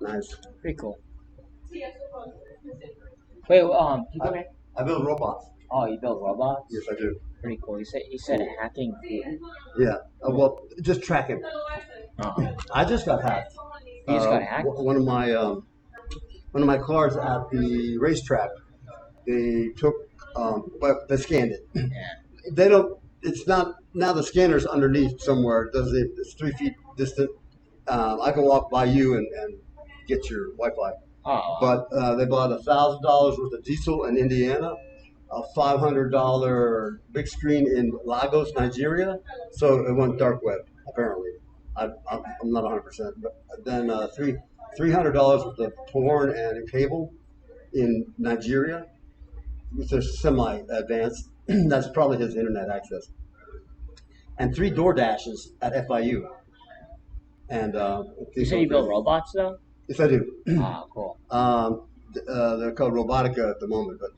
Nice. Pretty cool. Wait, you go ahead. I build robots. Oh, you build robots? Yes, I do. Pretty cool. You said hacking. Yeah. Well, just tracking. Oh, I just got hacked. you just got hacked? One of my cars at the racetrack. They took, well, they scanned it. Yeah. They don't. It's not now. The scanner's underneath somewhere. It does it? It's 3 feet distant. I can walk by you and get your Wi-Fi. Oh, But they bought $1,000 worth of diesel in Indiana, a $500 big screen in Lagos, Nigeria. So it went dark web apparently. I'm not 100%, but then $300 worth of porn and cable in Nigeria, which is semi-advanced. That's probably his internet access. And 3 door dashes at FIU. And you say you build robots though? yes, I do. Ah, cool. They're called Robotica at the moment, but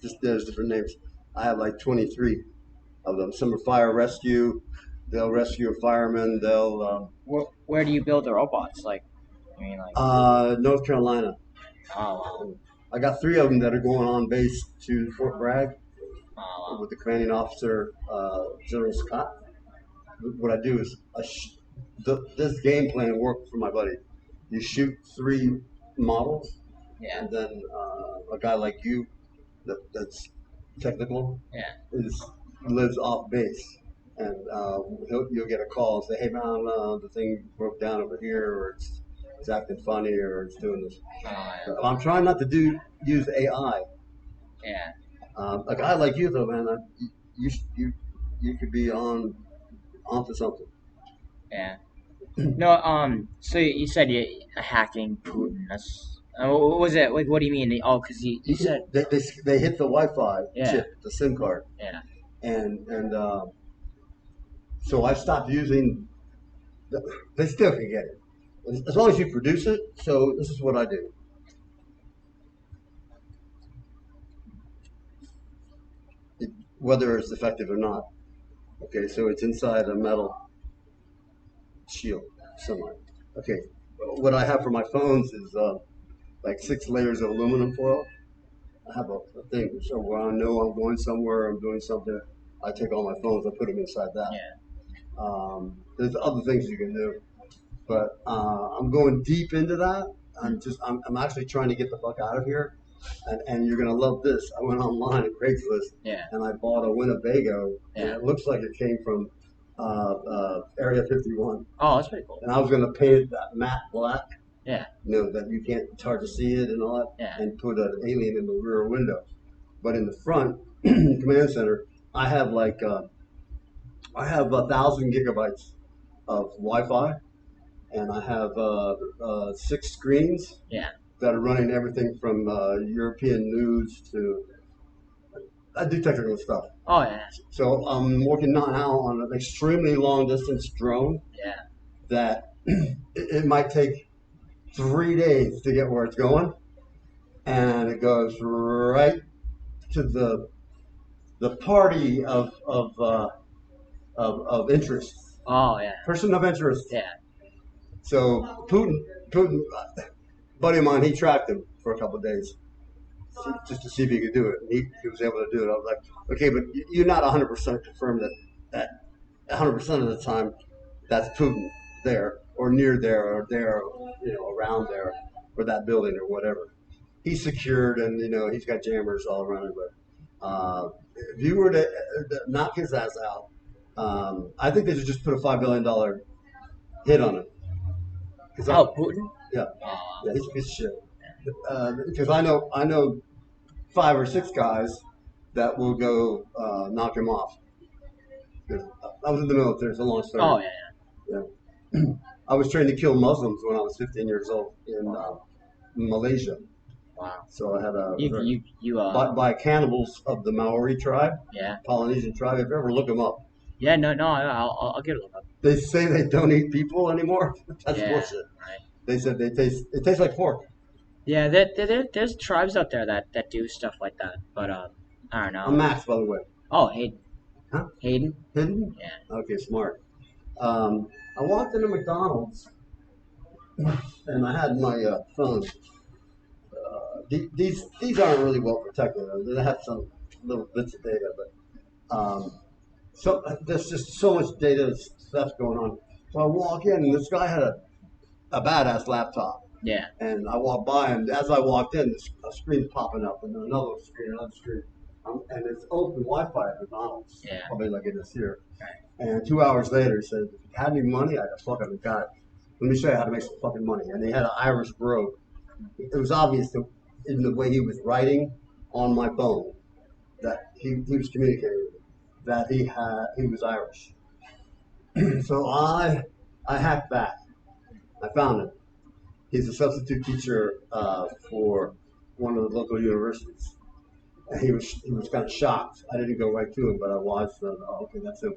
just there's different names. I have like 23 of them. Some are fire rescue. They'll rescue a fireman. They'll Where do you build the robots? Like, I mean, like, North Carolina. oh, I got 3 of them that are going on base to Fort Bragg wow. with the commanding officer, General Scott. What I do is this game plan worked for my buddy. You shoot 3 models, Yeah, and then a guy like you that's technical yeah. lives off base, and you'll get a call and say, "Hey man, the thing broke down over here, or it's acting funny, or it's doing this." Oh, yeah. So I'm trying not to use AI. Yeah. A guy like you though, man, you you could be onto something. Yeah. No, so you said you hacking Putin. That's what was it? Like, what do you mean? Oh, because you said They hit the Wi-Fi yeah, chip, the SIM card, yeah, and so I stopped using. They still can get it as long as you produce it. So this is what I do. Whether it's effective or not. Okay, so it's inside a metal shield, semi. Okay, what I have for my phones is like 6 layers of aluminum foil. I have a thing, so when I know I'm going somewhere, I'm doing something, I take all my phones, I put them inside that. yeah. There's other things you can do, but I'm going deep into that. I'm actually trying to get the fuck out of here, and you're gonna love this. I went online at Craigslist Yeah. and I bought a Winnebago, and Yeah. it looks like it came from Area 51. Oh, that's pretty cool. And I was gonna paint it that matte black, Yeah. that you can't, it's hard to see it and all that, Yeah. and put an alien in the rear window. But in the front command center, I have I have 1,000 gigabytes of Wi-Fi, and I have 6 screens Yeah. that are running everything from European news to I do technical stuff. Oh yeah. So I'm working now on an extremely long distance drone Yeah. that it might take 3 days to get where it's going, and it goes right to the party of interest, Oh yeah. person of interest. Yeah. So Putin, buddy of mine, he tracked him for a couple of days just to see if he could do it. And he was able to do it. I was like, okay, but you're not 100% confirmed that 100% of the time that's Putin there or near there, around there or that building or whatever. He's secured, and he's got jammers all around it. But if you were to knock his ass out, I think they should just put a $5 billion hit on him. Oh, Putin. Yeah, Oh, yeah, he's a piece of shit. Because I know 5 or 6 guys that will go knock him off. I was in the military. It's a long story. oh yeah. Yeah. I was trained to kill Muslims when I was 15 years old in Malaysia. Wow. So I had You by cannibals of the Maori tribe, yeah. Polynesian tribe. If you ever look them up, Yeah, no, I'll get a look up. they say they don't eat people anymore. That's Yeah, bullshit. right. They said it tastes like pork. Yeah, there's tribes out there that do stuff like that, but I don't know. I'm Max, by the way. Oh, Hayden. Huh? Hayden? Hidden? Yeah. Okay, smart. I walked into McDonald's and I had my phone. These aren't really well protected. They have some little bits of data, but so there's just so much data stuff going on. So I walk in, and this guy had a badass laptop. Yeah. And I walked by, and as I walked in, a screen popping up, and then another screen, and it's open Wi-Fi at McDonald's. Yeah. Probably like it is here. Right. And 2 hours later, he said, "If you had any money, I'd have fucking got it. Let me show you how to make some fucking money." And he had an Irish brogue. It was obvious in the way he was writing on my phone that he was communicating with me, that he was Irish. So I hacked back. I found him. He's a substitute teacher for one of the local universities. And he was kind of shocked. I didn't go right to him, but I watched. And, oh, okay, that's him.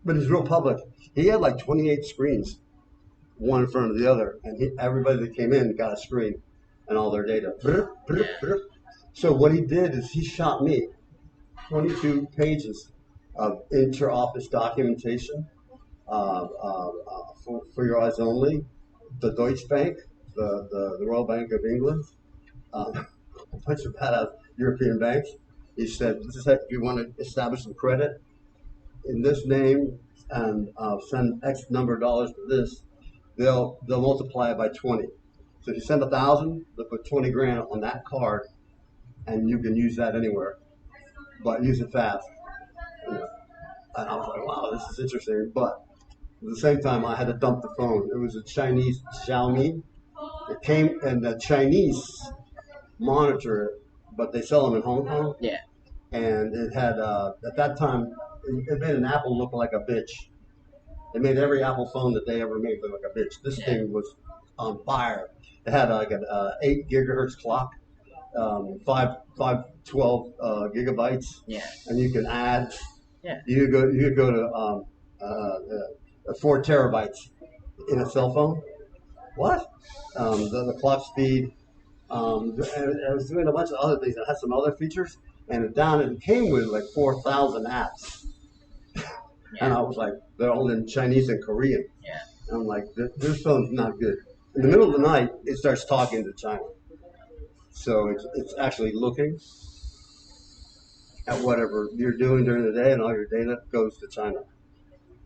But he's real public. He had like 28 screens, one in front of the other, and everybody that came in got a screen and all their data. So what he did is he shot me 22 pages of inter-office documentation for your eyes only. The Deutsche Bank, the Royal Bank of England, a bunch of badass European banks. He said, "This is if you want to establish some credit in this name and send X number of dollars to this, they'll multiply it by 20. So if you send 1,000, they'll put 20 grand on that card, and you can use that anywhere, but use it fast." And I was like, "Wow, this is interesting," but at the same time, I had to dump the phone. It was a Chinese Xiaomi. It came, and the Chinese monitor it, but they sell them in Hong Kong. Yeah. And it had, at that time, it made an Apple look like a bitch. It made every Apple phone that they ever made look like a bitch. This thing was on fire. It had like an 8 gigahertz clock, 512 gigabytes. Yeah. And you can add. Yeah. You could go to 4 terabytes in a cell phone. What? The clock speed. And I was doing a bunch of other things. It had some other features, and it came with like 4,000 apps. Yeah. And I was like, they're all in Chinese and Korean. Yeah. And I'm like, this phone's not good. In the middle of the night, it starts talking to China. So it's actually looking at whatever you're doing during the day, and all your data goes to China.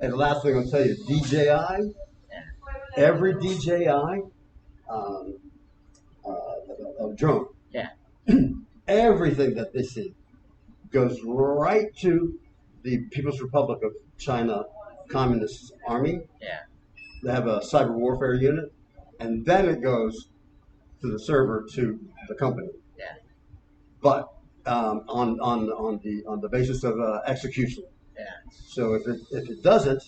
And the last thing I'll tell you, DJI, every DJI drone, everything that they see goes right to the People's Republic of China Communist Army. Yeah. They have a cyber warfare unit, and then it goes to the server to the company. Yeah. But on the basis of execution. Yeah. So if it doesn't,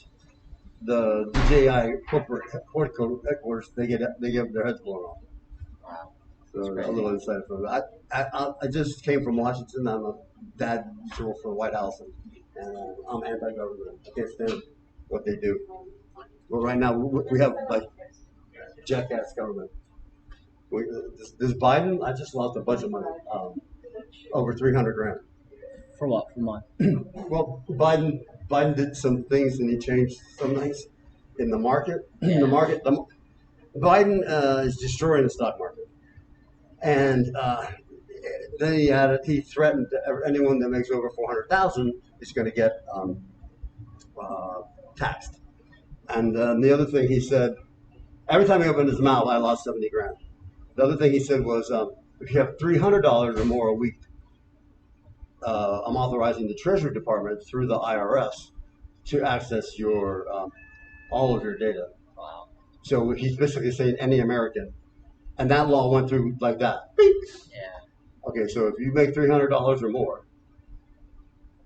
the DJI corporate headquarters they get their heads blown off. Wow. So a little insight from it. I just came from Washington. I'm a dad for the White House, and I'm anti-government. I can't stand what they do. But right now we have like jackass government. This Biden, I just lost a bunch of money, over 300 grand. For what? For what? Well, Biden did some things, and he changed some things in the market. In the market, Biden is destroying the stock market, and then he threatened that anyone that makes over 400,000 is going to get taxed. And the other thing he said, every time he opened his mouth, I lost 70 grand. The other thing he said was, if you have $300 or more a week, I'm authorizing the Treasury Department through the IRS to access your all of your data. Wow. So he's basically saying any American, and that law went through like that. Beep. Yeah. Okay, so if you make $300 or more,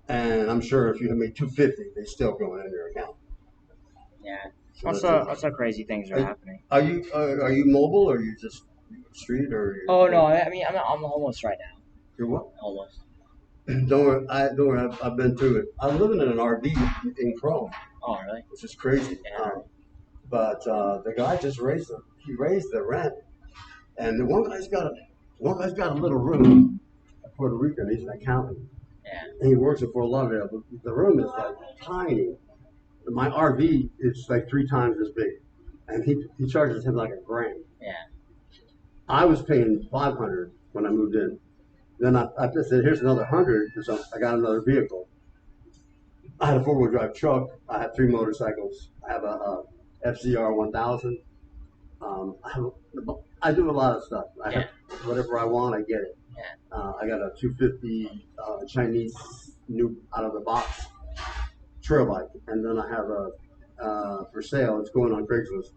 and I'm sure if you make $250, they still going in your account. Yeah. So Also crazy things are happening. Are you mobile, or are you just street, or? Oh no! I mean, I'm homeless right now. You're what? Almost. Don't worry. I've been through it. I'm living in an RV in Chrome. Oh really? Which is crazy. Yeah. But the guy just raised the rent, and the one guy's got a little room in Puerto Rico. He's an accountant. Yeah. And he works at Fort Lauderdale. But the room is like tiny. My RV is like 3 times as big. and he charges him like $1,000. Yeah. I was paying $500 when I moved in. Then I just said, here's another $100 because I got another vehicle. I had a 4-wheel drive truck. I had 3 motorcycles. I have a FCR 1000. I do a lot of stuff. I have whatever I want, I get it. Yeah. I got a 250 Chinese new out of the box trail bike, and then I have a for sale. It's going on Craigslist.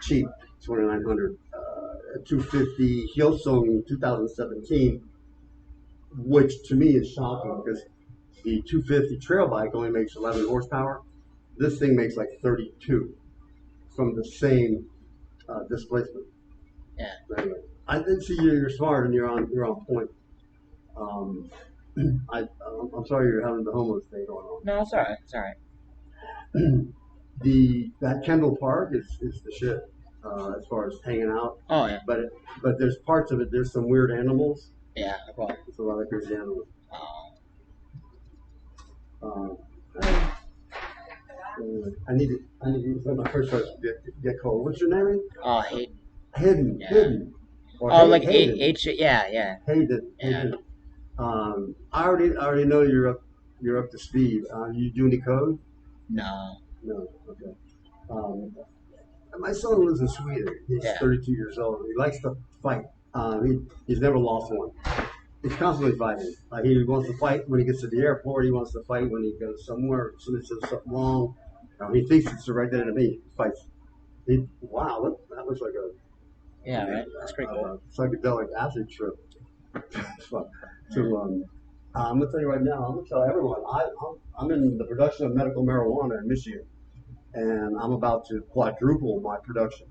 Cheap, 2,900. 250 Hillsong 2017, which to me is shocking because the 250 trail bike only makes 11 horsepower. This thing makes like 32 from the same displacement. Yeah. Anyway, I did see you're smart and you're on point. I'm sorry you're having the homeless thing going on. No, it's alright. It's alright. That Kendall Park is the shit as far as hanging out. Oh yeah. But there's parts of it. There's some weird animals. Yeah. Well. It's a lot of crazy animals. I need to. My first starts to get cold. What's your name? Hayden. Hidden. Yeah. Hidden. Or Like Hayden. Yeah. Hayden. Yeah. Hayden. I already know you're up to speed. You do any code? No. No. Okay. My son lives in Sweden. He's 32 years old. He likes to fight. He's never lost one. He's constantly fighting. He wants to fight when he gets to the airport. He wants to fight when he goes somewhere. Somebody says something wrong. He thinks it's directed at me. He fights. Wow, that looks like right. That's pretty cool. Psychedelic acid trip. So, I'm gonna tell you right now. I'm gonna tell everyone. I'm in the production of medical marijuana in Michigan, and I'm about to quadruple my production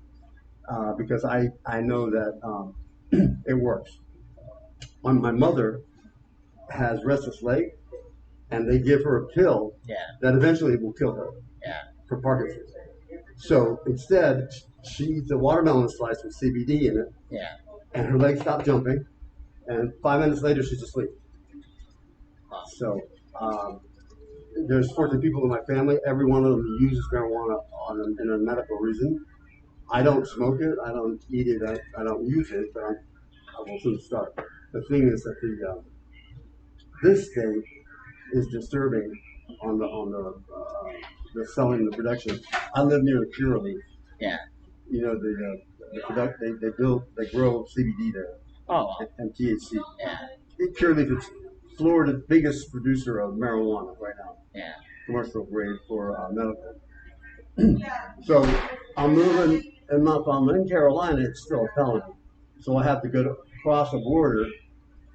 because I know that it works. My mother has restless leg, and they give her a pill that eventually will kill her for Parkinson's. So instead, she eats a watermelon slice with CBD in it, and her legs stop jumping, and 5 minutes later, she's asleep. Wow. So there's 14 people in my family. Every one of them uses marijuana in a medical reason. I don't smoke it. I don't eat it. I don't use it, but I will soon start. The thing is that this thing is disturbing on the selling, the production. I live near the Curaleaf. Yeah. You know they grow CBD there. Oh. Wow. And THC. Yeah. Curaleaf is Florida's biggest producer of marijuana right now. Yeah. Commercial grade for medical. So I'm moving, and if I'm in Carolina, it's still a felony. So I have to go across the border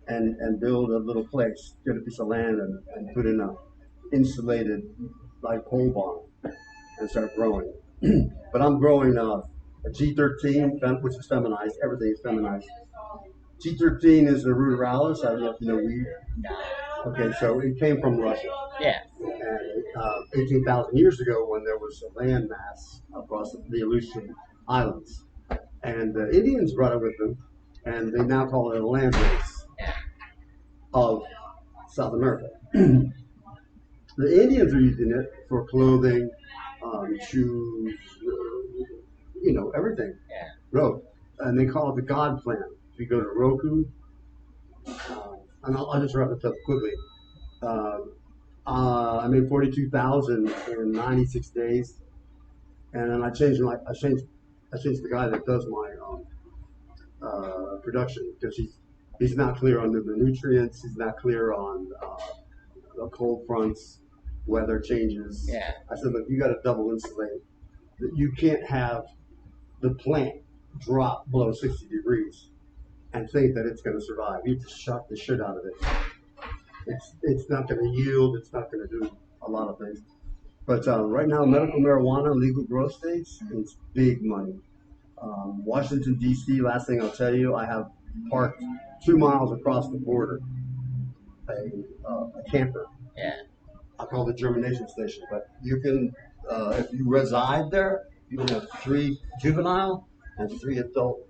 and build a little place, get a piece of land, and put in a insulated like pole barn and start growing. But I'm growing a G13, which is feminized. Everything is feminized. G13 is the ruderalis. I don't know if you know weed. No. Okay, so it came from Russia. Yeah. And 18,000 years ago, when there was a landmass across the Aleutian Islands, and the Indians brought it with them, and they now call it a land race of South America. The Indians are using it for clothing, shoes, everything. Yeah. Rope, and they call it the God Plan. If you go to Roku, and I'll just wrap it up quickly. I made 42,000 in 96 days, and then I changed the guy that does my production because he's not clear on the nutrients. He's not clear on the cold fronts, weather changes. Yeah. I said, look, you got to double insulate. You can't have the plant drop below 60 degrees and think that it's going to survive. You just shock the shit out of it. It's not going to yield. It's not going to do a lot of things. But right now, medical marijuana, legal growth states, it's big money. Washington, D.C., last thing I'll tell you, I have parked 2 miles across the border a camper. Yeah. I call it the germination station. But you can, if you reside there, you can have 3 juvenile and 3 adult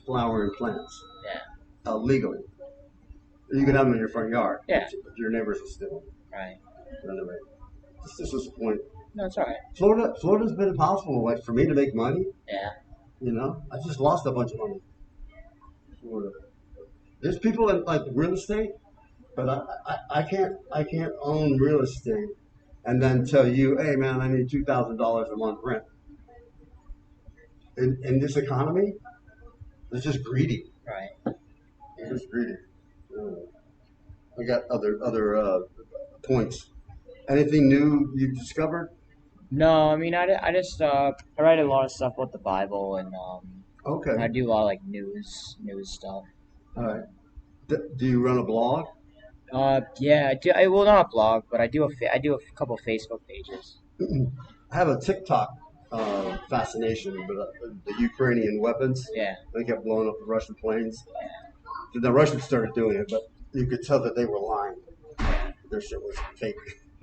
flowering plants. Yeah. Legally. You can have them in your front yard. Yeah. If your neighbors are still. Right. Anyway, this is the point. No, it's all right. Florida's been impossible. Like for me to make money, Yeah. you know, I just lost a bunch of money. Florida. There's people in like real estate, but I can't own real estate and then tell you, hey man, I need $2,000 a month rent. In this economy, it's just greedy. Right. It's Yeah. just greedy. Uh, I got other points. Anything new you've discovered? No, I mean, I just I write a lot of stuff about the Bible, and Okay. I do a lot of like news stuff. All right. Do you run a blog? Yeah, I do. I will not blog, but I do a couple Facebook pages. I have a TikTok fascination with the Ukrainian weapons. Yeah. They kept blowing up the Russian planes. The Russians started doing it, but you could tell that they were lying. Their shit was fake,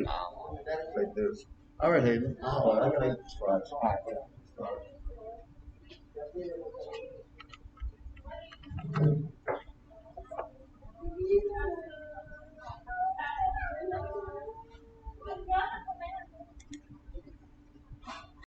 Um, fake news. All right, Hayden. I gotta get this fries. all right.